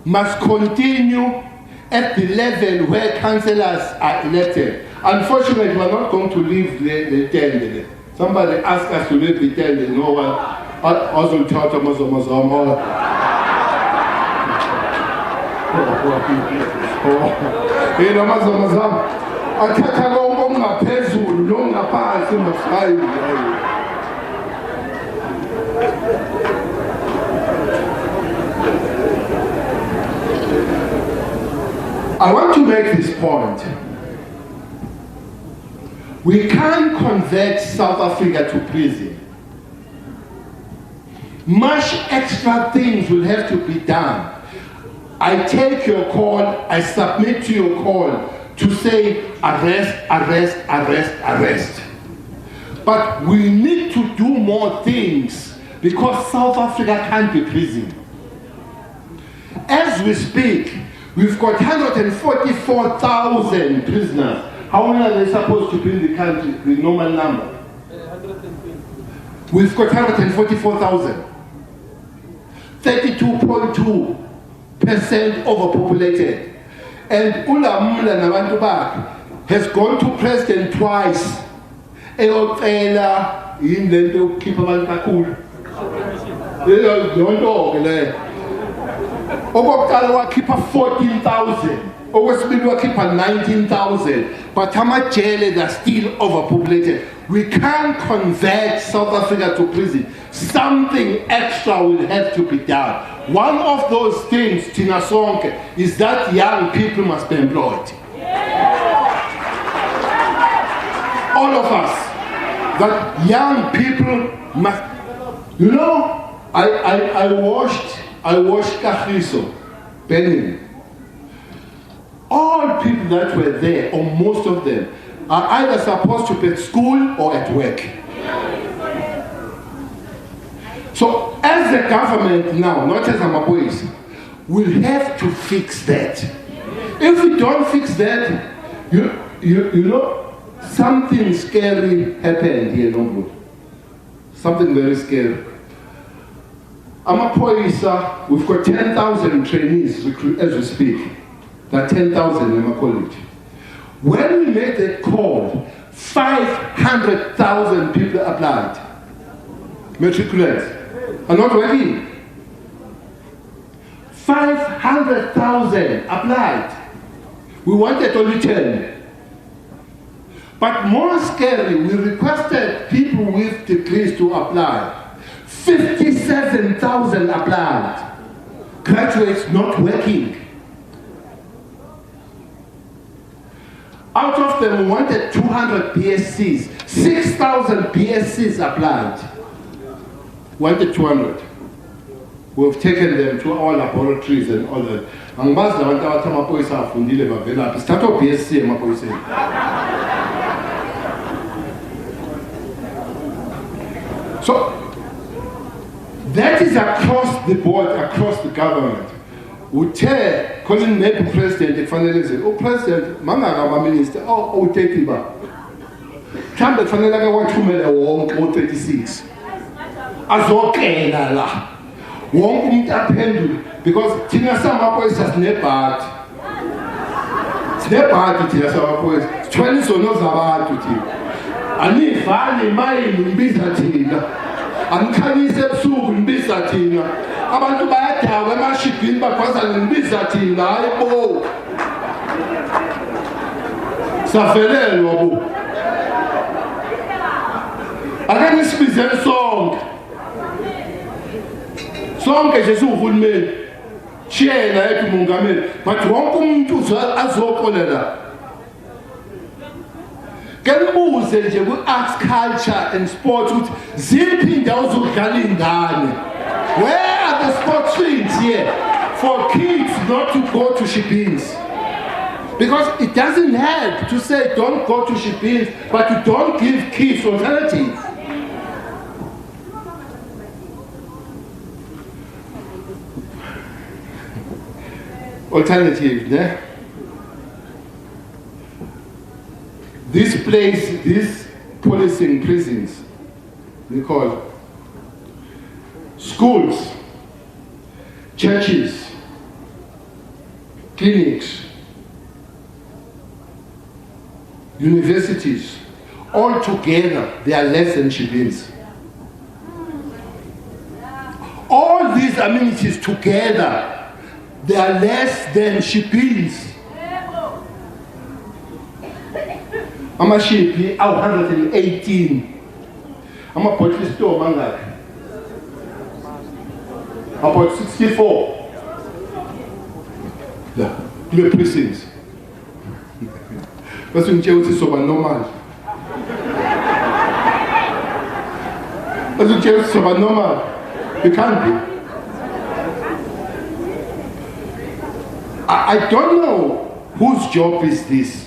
must continue at the level where councillors are elected. Unfortunately, we are not going to leave the tent. Somebody asked us to leave the tent, you know what? Also, Tata Mazamazam. You know, Mazamazam. I can't go on my pencil, long apart in the side. I want to make this point. We can't convert South Africa to prison. Much extra things will have to be done. I take your call, I submit to your call to say arrest, arrest, arrest, arrest. But we need to do more things because South Africa can't be prison. As we speak, we've got 144,000 prisoners. How many are they supposed to be in the country, the normal number? 120. We've got 144,000. 32.2% overpopulated. And Ulamula Nabantu has gone to President twice. Eyocela indlela yokukhipha abantu kakhulu. Yonke le. Okokuqala wakhipha 14,000. Okwesibili wakhipha 19,000. But amajele are still overpopulated. We can't convert South Africa to prison. Something extra will have to be done. One of those things, Tina Sonke, is that young people must be employed. All of us, that young people must, you know, I watched Kagiso, Benin. All people that were there, or most of them, are either supposed to be at school or at work. So as the government now, not as Amapois, will have to fix that. If we don't fix that, you know, something scary happened here, no? Something very scary. Amapoisa, we've got 10,000 trainees as we speak. There are 10,000 in my college. When we made that call, 500,000 people applied. Matriculates are not working. 500,000 applied. We wanted only 10. But more scary, we requested people with degrees to apply. 57,000 applied. Graduates not working. Out of them, we wanted 200 BScs. 6,000 BScs applied. Wanted 200. We've taken them to our laboratories and all that. Angibazi labantu abathi amaphoyisa afundile bavelaphi. Sithatha o-BSc emaphoyiseni. So that is across the board, across the government. Uthe calling maybe president kufanele nje president mangaka ama-minister awutheti ba mhlawumbe kufanele ake wathumele wonke o-36 azokela la wonke umuntu aphendule because thina samaphoyisa sinebhadi thina samaphoyisa sithwele izono zabantu thina anivali imayini nibiza thina anikhanyise ebusuku nibiza thina abantu bayadakwa emashibhini bagwazana nibiza thina hayi bo savelelwa bo ake nisibizeni sonke nje siwuhulumeni shiyena yethu umongameli but wonke umuntu azokolela Kenibuze nje ku-arts, culture and sports ukuthi ziphi indawo zokudlala ingane. Where are the sports fields here for kids not to go to Shibins? Because it doesn't help to say don't go to Shibins, but you don't give kids alternatives. Alternative, ne? This policing prisons, we call schools, churches, clinics, universities, all together, they are less than Shibins. All these amenities together, they are less than Shibins. Amashipi are 118. A bottle store mangaki. About 64. Yeah, the prisons. Because in jail is so normal. Because in jail is so normal. It can't be. I don't know whose job is this.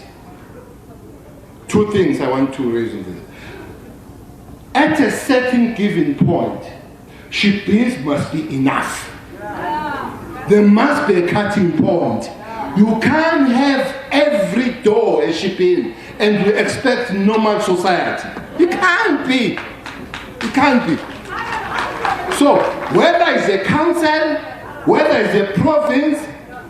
Two things I want to raise with this. At a certain given point, Shibins must be enough. There must be a cutting point. You can't have every door a Shibin and you expect normal society. It can't be. It can't be. So, whether it's a council, whether it's a province,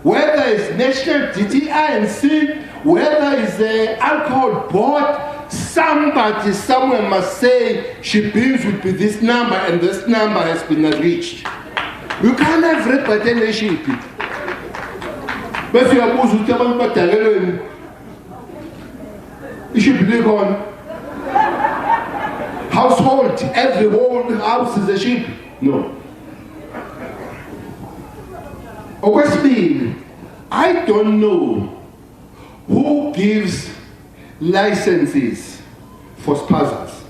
whether it's national DTI&C, whether it's the alcohol board, somebody somewhere must say Shibins would be this number and this number has been reached. You can't have representation. But you are supposed to tell me you should believe on household, every whole house is a sheep. No. I don't know who gives licenses for spazas.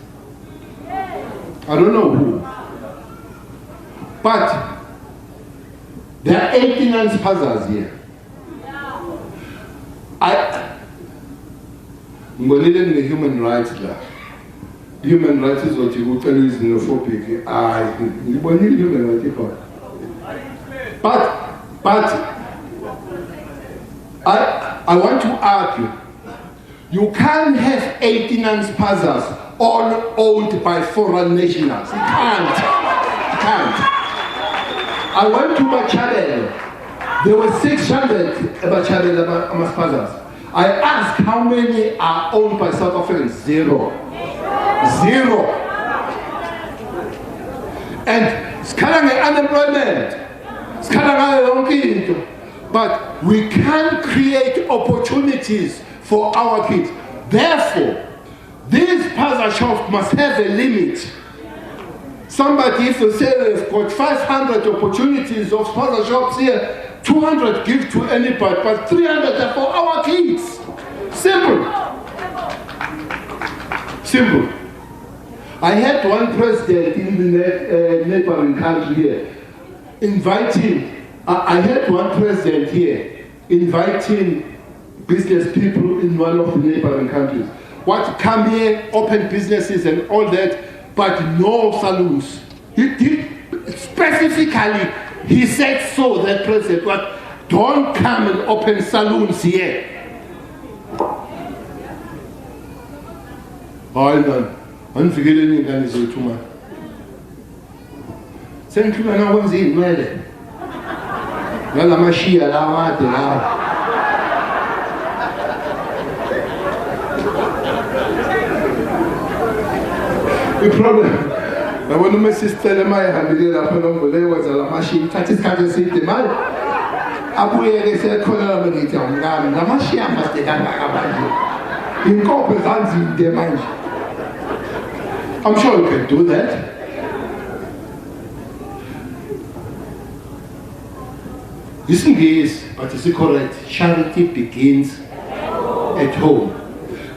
I don't know who. But there are 89 spazas here. I'm going to the human rights law. Human rights is what you tell is xenophobic. Human rights. But I want to argue, you can't have 89 spazas all owned by foreign nationals. You can't. You can't. I went to Bacharel. There were 600 Bacharel spazas. I asked how many are owned by South Africans. Zero. And it's kind of unemployment. It's kind of but we can't create opportunities for our kids. Therefore, This Pazashov must have a limit. Somebody, if you say we've got 500 opportunities of Pazashovs here, 200 give to anybody, but 300 are for our kids. Simple. Simple. I had one president in the neighboring country here inviting, I had one president here inviting business people in one of the neighboring countries. What, come here, open businesses and all that, but no saloons. He specifically, he said so, that president, but don't come and open saloons here. Hayi man, angifikeleni ingane zethu man. Sengikhuluma nakwenza izimele. Ngalamashiya lawa ade lawa. I-problem, yabona uma sisicela mayihambile lapho nombole wenza lamashiya, ithatha isikhathi eside manje. Abuye-ke sekholelwa ngithi awungami, lamashiya amaste kangaka manje. Inkobe zanzinde manje. I'm sure you can do that. Yes, but is it correct? Charity begins at home.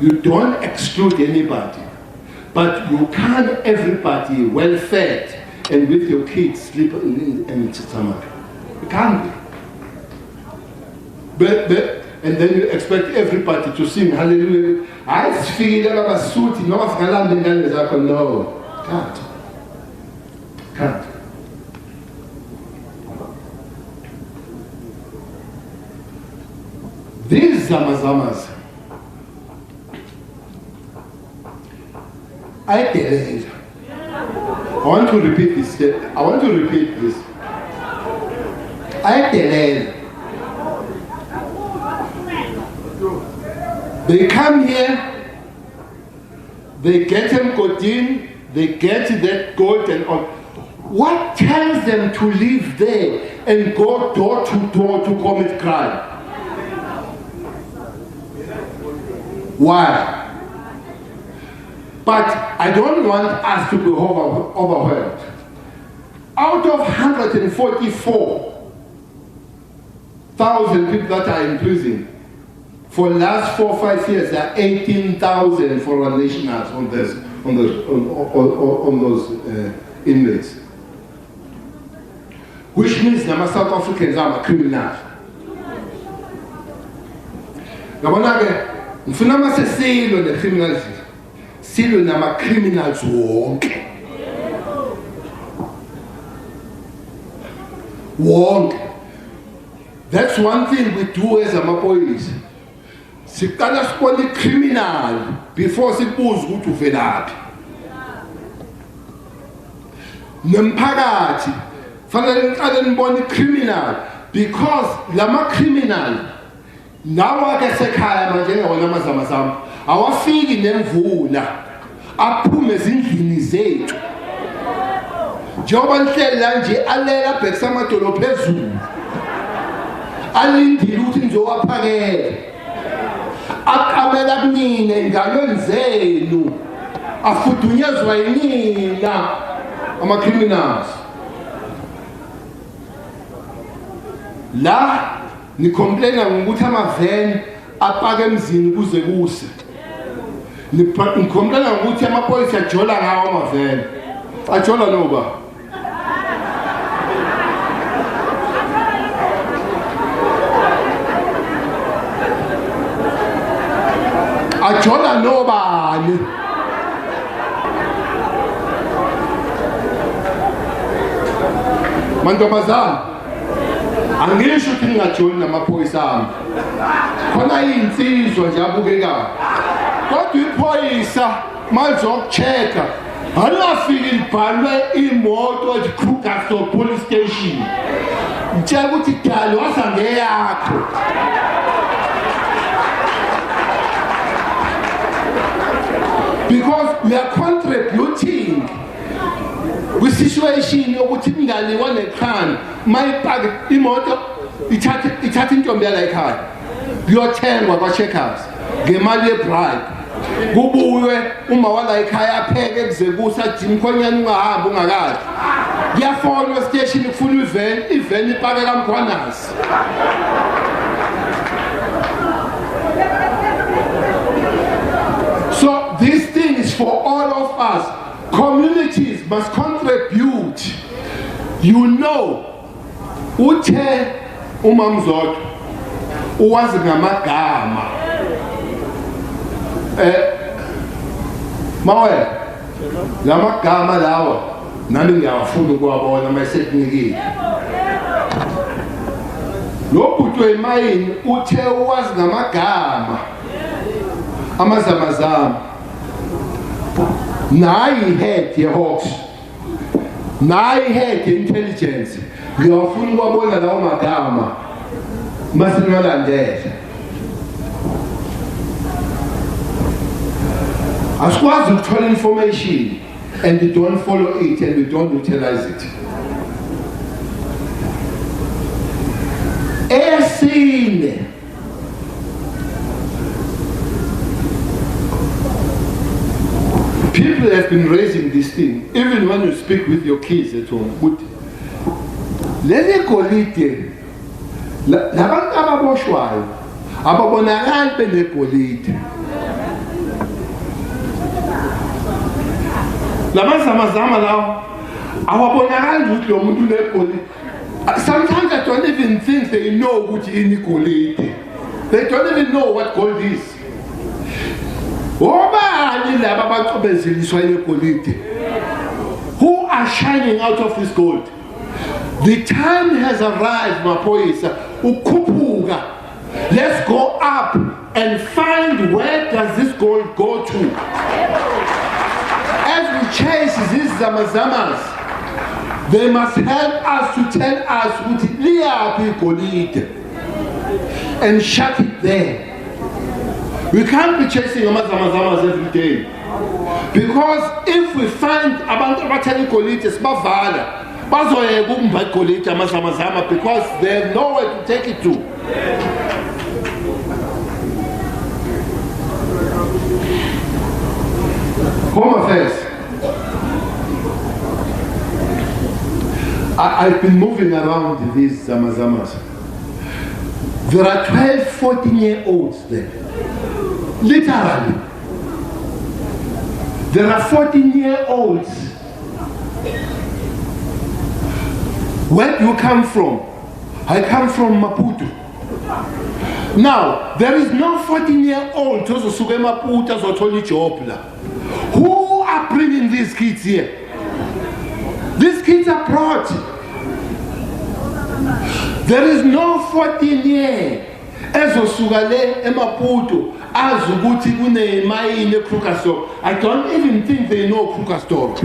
You don't exclude anybody, but you can't everybody well fed and with your kids sleep in stomach. You can't be. And then you expect everybody to sing hallelujah. I feel like a suit in North Carolina. No, can't. These zamazamas, I want to repeat this. They come here, they get them godin, they get that gold and all. What tells them to live there and go door to door to commit crime? Why? But I don't want us to be overwhelmed. Out of 144,000 people that are in prison, for the last 4 or 5 years, there are 18,000 foreign nationals on those inmates. Which means that South Africans are criminals. Ngifuna mase silwe ne-criminals, silwe nama-criminals wonke. Wonke. That's one thing we do as amapolice. Siqala sibone i-criminal before sibuze ukuthi uvelaphi. Nemphakathi fanele niqale nibone i-criminal because lama-criminal nawa ke sekhaya manje ngona amazamazama awafiki nemvula aphume ezindlini zethu njengoba nihleli la nje alela bhekisa amadolo phezulu alindile ukuthi nizowaphakela aqamela kunina engalweni zenu afudunyezwa yinina ama-criminals la ni complaina ngokuthi amaveni apaka emzini kuze kuse. Ni complaina ngokuthi amapolisi ajola ngawo amaveni. Ajola noba. Ajola nobani. Mantombazana, angisho ukuthi ngingajoni namaphoyisa ami. Khona insizwa nje abukekayo. Kodwa iphoyisa malizokuchecka alafiki libhalwe imoto eKrugersdorp police station. Ngitshela ukuthi dali wasa ngeyakho. Because we are contributing with situation yokuthi ingaliwa nekhani mayipake imoto ithatha intombi yala ekhaya kuyothengwa kwa-checkers ngemali ye-bribe kubuye uma wala ekhaya pheke kuze kusa Mkhonyana ungahamba ungakadli kuyafonwa station kufuna iveni ipake kaMkhwanasi. So this thing is for all of us. Communities must contribute. You know, uthe umamzodo uwazi ngamagama. Mawe, ngamagama lawa nami ngiyafuna ukuwabona mayisenikile. Lo bhuti wemayini uthe uwazi ngamagama. Amazamazama. Nayi head ye Hawks. Nayi head ye intelligence. Ngiyafuna ukuwabona lawo magama. Masingalandela. Asikwazi ukuthola information and we don't follow it and we don't utilize it. Esine. People have been raising this thing, even when you speak with your kids at home. But leli golide, labantu ababoshwayo, ababonakali benegolide. Lamazamazama lawo, awabonakali ukuthi lo muntu unegolide. Sometimes I don't even think they know ukuthi ini golide. They don't even know what gold is. Who are shining out of this gold? The time has arrived, Mapoisa. Ukupuga. Let's go up and find where does this gold go to. As we chase these zamazamas, they must help us to tell us what it is and shut it there. We can't be chasing amazamazamas every day. Because if we find abantu abathani golide sibavala bazoyeka ukumba igolide amazamazama because they have nowhere to take it to. Home Affairs. I've been moving around these zamazamas. There are 12, 14-year-olds there. Literally. There are 14-year-olds. Where do you come from? I come from Maputo. Now, there is no 14-year-old who are bringing these kids here. These kids are brought. There is no 14-year ezosukale eMaputo azukuthi kunemayini eKrugersdorp. I don't even think they know Krugersdorp.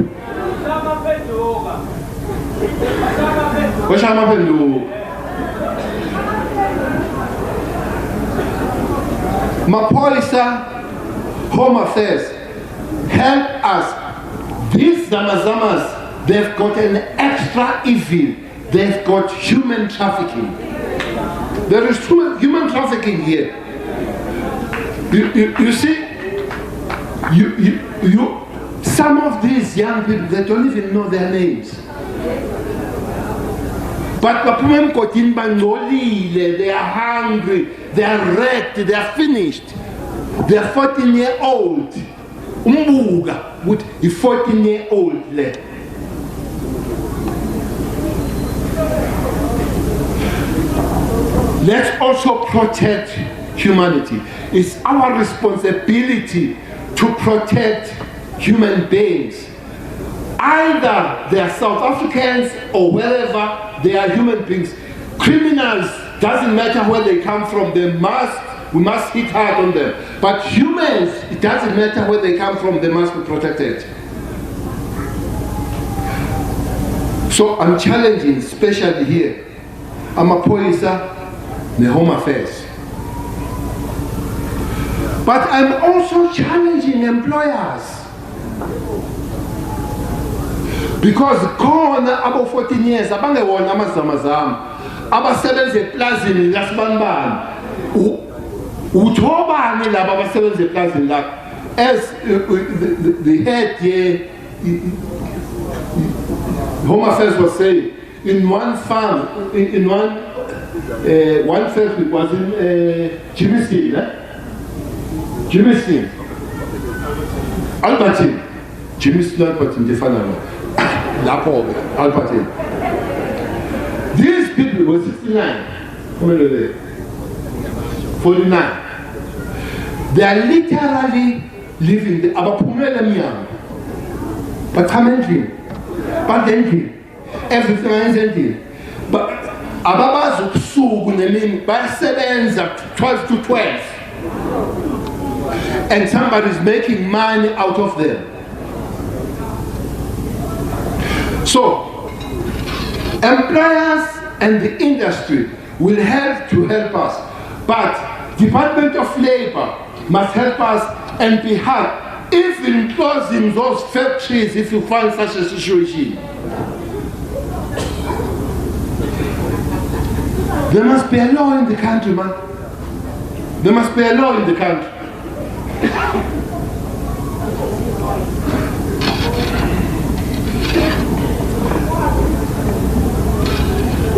Mapolisa, Home Affairs, help us. These zamazamas, they've got an extra evil. They've got human trafficking. There is human trafficking here. You see, some of these young people, they don't even know their names. But they are hungry, they are wrecked, they are finished. They are 14-year-old. Umbuga with a 14-year-old left. Let's also protect humanity. It's our responsibility to protect human beings. Either they are South Africans or wherever they are human beings. Criminals, doesn't matter where they come from, we must hit hard on them. But humans, it doesn't matter where they come from, they must be protected. So I'm challenging, especially here, I'm a policer, the Home Affairs. But I'm also challenging employers. Because khona abo 14 years abangewona amazamazama abasebenza eplazini lasibanibani uthobani laba abasebenza eplazini la as the head here, Home Affairs was saying, in one farm, in one family was in Jimistin, Jimistin, Albertine, Jimistin, Albertine, Defana, Lapo, Albertine. These people were 69, 49. They are literally living the Abapumela Miam, but commentary, but then everything is empty. But Ababa's Sugu by 12 to 12. And somebody's making money out of them. So, employers and the industry will have to help us, but Department of Labor must help us and be hard, even closing those factories if you find such a situation. There must be a law in the country, man. There must be a law in the country.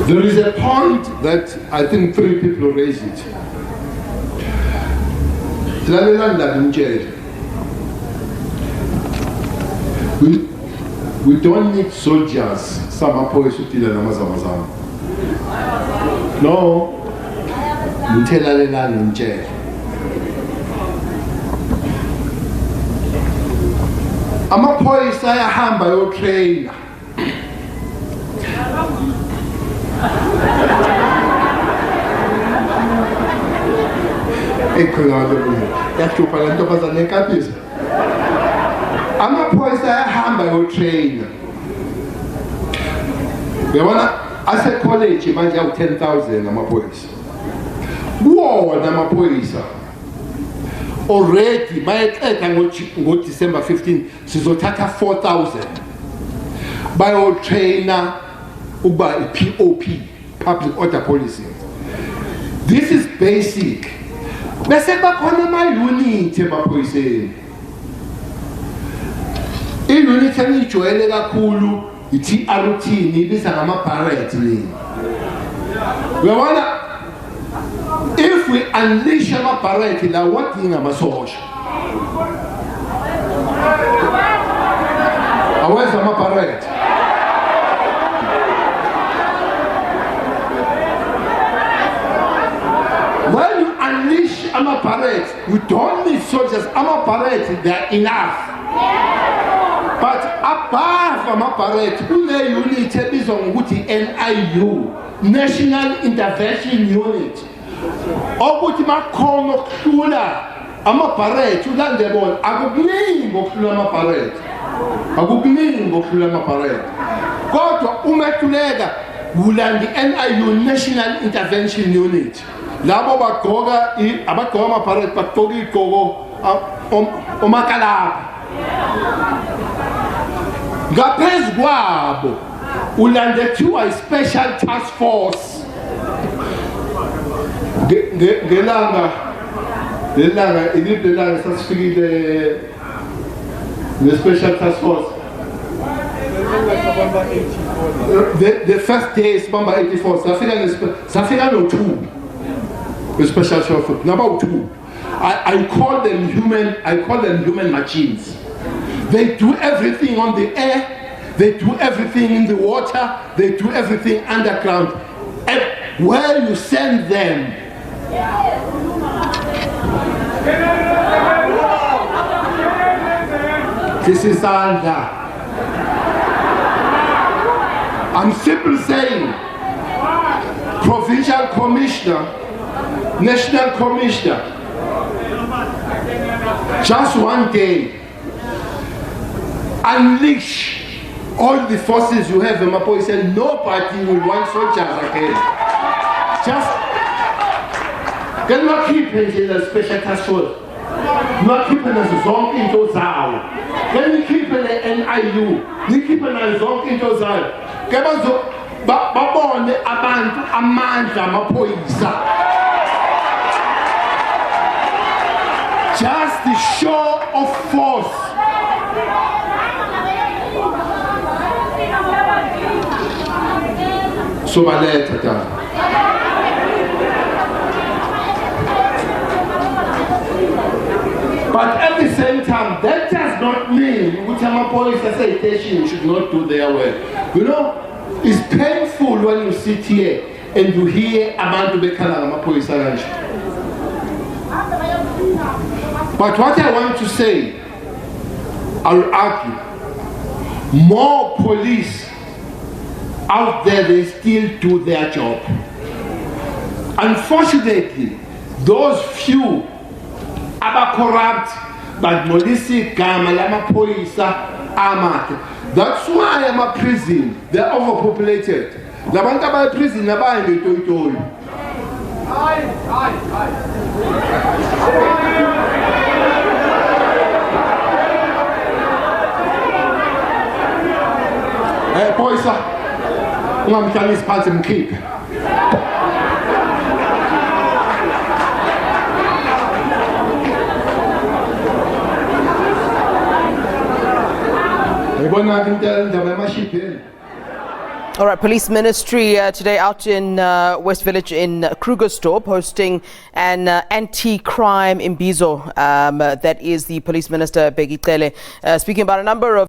There is a point that I think 3 people raised it. We don't need soldiers. No. Amaphoyisa ayahamba yotrainer. Amaphoyisa ayahamba yotrainer. Uyabona ase college manje awu 10,000 amaphoyisa. Wona amaphoyisa already bayeqeda ngo December 15 sizothatha 4,000 bayotrainer ukuba POP, public order policy. This is basic. Bese bakhona ama-unit emaphoyiseni. I-unit engijwayele kakhulu i-TRT ibiza ngama-barrett le. Uyabona, if we unleash ama-barrett la wadinga amasosha. Awenza ama-barrett. When you unleash ama-barrett, we don't need soldiers. Ama-barrett, they're enough. But above ama-barrett, kune unit ebizwa ngokuthi NIU, National Intervention Unit. Okuthi makhona ukuhlula ama-barrett ulande bona akukuningi ukuhlula ama-barrett. Akukuningi ukuhlula ama-barrett. Kodwa umehluleka ulande NIU, National Intervention Unit. Labo bagqoka abagqoka ama-barrett bagqoka igqoko omakalapa. Ngaphezu kwabo ulandethiwa i-special task force. Ngelanga sasifikile ne-special task force. The first day is number 84. Safika no 2. The special task force. Number 2. I call them human machines. They do everything on the air, they do everything in the water, they do everything underground. And where you send them, this is under. I'm simply saying, provincial commissioner, national commissioner, just one day, unleash all the forces you have in Mapoy. Said nobody will want soldiers again. Just can not keep it in a special task force. Not keep it as a zone into Zao. Can you keep it in NIU? You keep it as a zone into Zao. Can you babone abantu amandla amaphoyisa. Just the show of force. So but at the same time, that does not mean which police station should not do their work. You know, it's painful when you sit here and you hear abantu bekhala police. But what I want to say, I'll argue, more police out there, they still do their job. Unfortunately, those few are corrupt, but molisi gama lama police amate. That's why I'm a prison. They're overpopulated. Labantu aba prison nabaye ngetoyitoyo. Police, ungamhlali isiphathe mkhiphe. All right, Police Ministry today out in West Village in Krugersdorp hosting an anti-crime imbizo. That is the Police Minister, Begitele, speaking about a number of